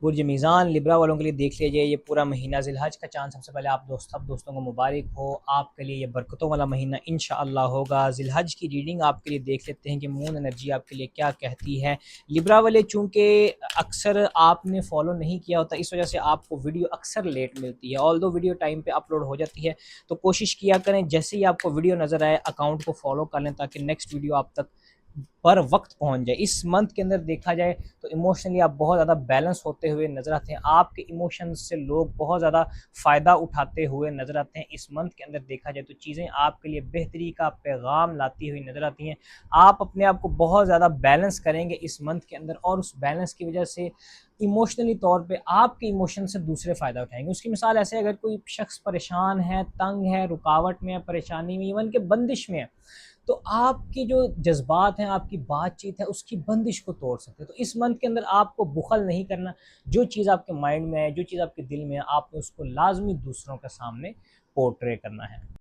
बुर्ज मीज़ान Libra वालों के लिए देख लीजिए ये पूरा महीना ज़िलहज का चाँद सबसे पहले आप सब दोस्तों को मुबारक हो। आपके लिए ये बरकतों वाला महीना इंशाअल्लाह होगा। ज़िलहज की रीडिंग आपके लिए देख लेते हैं कि मून एनर्जी आपके लिए क्या कहती है। लिब्रा वाले चूँकि अक्सर आपने फॉलो नहीं किया होता, इस वजह से आपको वीडियो अक्सर लेट मिलती है। ऑल्दो वीडियो टाइम पे अपलोड हो जाती है, तो कोशिश किया करें जैसे ही आपको वीडियो नज़र आए अकाउंट को फॉलो कर लें ताकि नेक्स्ट वीडियो आप तक पर वक्त पहुंच जाए। इस मंथ के अंदर देखा जाए तो इमोशनली आप बहुत ज़्यादा बैलेंस होते हुए नजर आते हैं। आपके इमोशंस से लोग बहुत ज़्यादा फ़ायदा उठाते हुए नजर आते हैं। इस मंथ के अंदर देखा जाए तो चीज़ें आपके लिए बेहतरी का पैगाम लाती हुई नजर आती हैं। आप अपने आप को बहुत ज़्यादा बैलेंस करेंगे इस मंथ के अंदर, और उस बैलेंस की वजह से इमोशनली तौर पे आपके इमोशन से दूसरे फ़ायदा उठाएंगे। उसकी मिसाल ऐसे, अगर कोई शख्स परेशान है, तंग है, रुकावट में है, परेशानी में, इवन के बंदिश में है, तो आपकी जो जज्बात हैं, आपकी बातचीत है, उसकी बंदिश को तोड़ सकते हैं। तो इस मंथ के अंदर आपको बुखल नहीं करना। जो चीज़ आपके माइंड में है, जो चीज़ आपके दिल में है, आपने उसको लाजमी दूसरों के सामने पोर्ट्रे करना है।